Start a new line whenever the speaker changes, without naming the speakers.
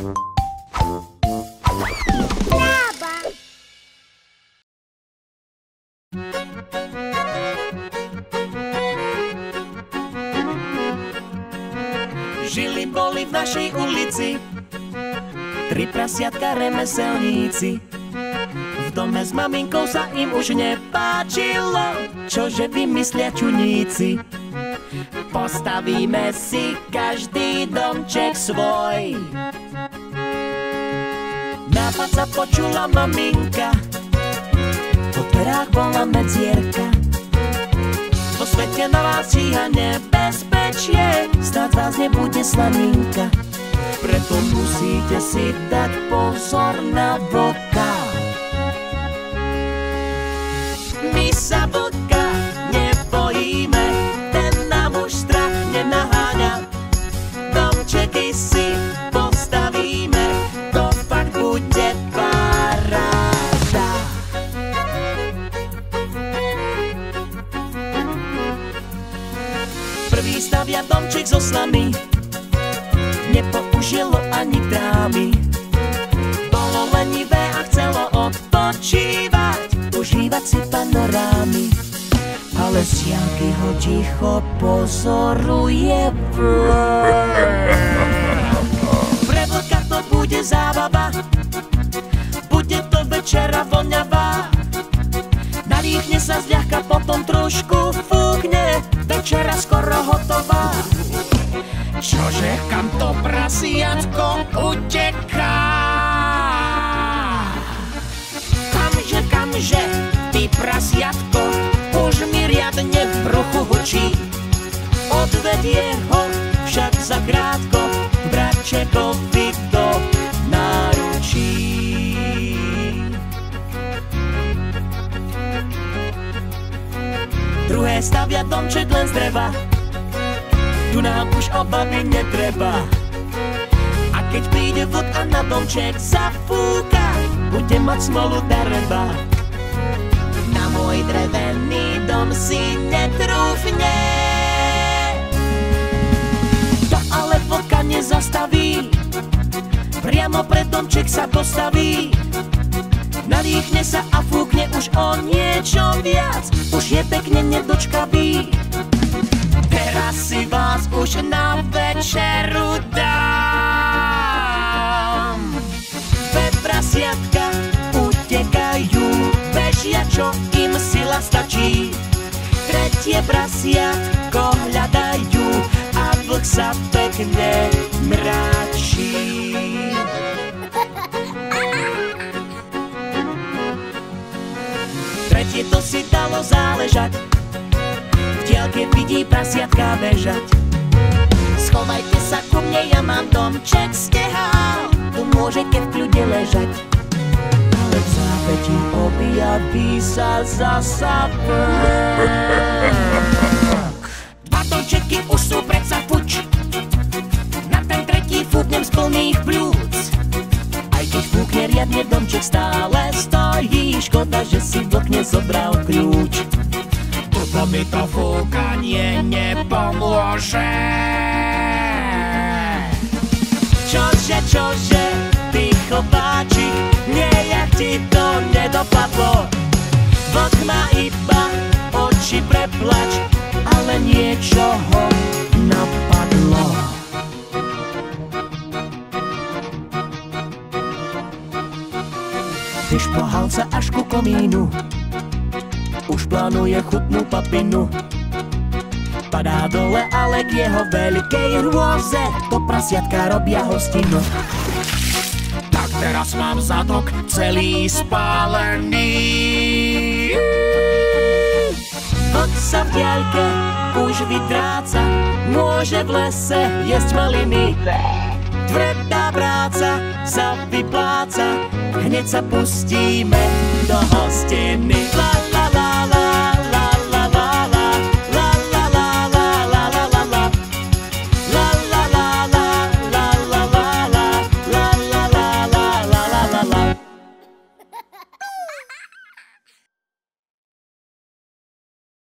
Žili boli v našej ulici tri prasiatka remeselníci. V dome s maminkou sa im už nepáčilo, čože vymyslia čuníci. Postavíme si každý domček svoj. Nápad sa počula maminka, po dverách bola medzierka. Po svete na vás číha nebezpečie, snáď vás nebude slaninka. Preto musíte si dať pozor na vlka. My sa vlka nebojíme, ten nám už strach nenaháňa. Domčeky si postavíme, to fakt bude paráda. Prvý stavia domček zo slamy, nepoužilo ani trámy. Bolo lenivé a chcelo odpočívať, užívať si panorámy. Ale z diaľky ho ticho pozoruje vlk. Pre vlka to bude zábava, bude to večera voňavá. Nadýchne sa zľahka, potom trošku fúkne, večera skoro hotová. Čože, kam to prasiatko uteká? Kamže, ty prasiatko, už mi riadne v bruchu hučí. Odvedie ho však zakrátko bratčekovi do náručí. Druhé stavia domček len z dreva, tu nám už obavy netreba. A keď príde vlk a na domček zafúka, bude mať smolu dareba. Na môj drevený dom si netrúfne, to ale vlka nezastaví, priamo pred domček sa postaví. Nadýchne sa a fúkne už o niečo viac, už je pekne nedočkavý. Teraz si vás už na večeru dám. Dve prasiatka utekajú, bežia, čo im sila stačí. Tretie prasiatko hľadajú a vlk sa pekne mračí. Tretie to si dalo záležať, v diaľke vidí prasiatka bežať. Schovajte sa ku mne, ja mám domček stehál, tu môžete v kľude ležať. Ale v zápätí objaví sa zasa vlk. Dva domčeky už sú predsa fuč, na ten tretí fúknem z plných plúc. Aj keď fúkne riadne, domček stále stojí, škoda, že si vlk nezobral kľúč. Toto mi to fúkanie nepomôže. Čože, ty chlpáčik, nejak ti to nedopadlo. Vlk má iba oči preplač, ale niečo ho napadlo. Vyšplhal sa až ku komínu, už plánuje chutnú papinu. Padá dole, ale k jeho veľkej hrôze to prasiatka robia hostinu. Tak teraz mám zadok celý spálený. Vlk sa v diaľke už vydráca, môže v lese jesť maliny. Tvrdá práca sa vypláca, hneď sa pustíme do hostiny.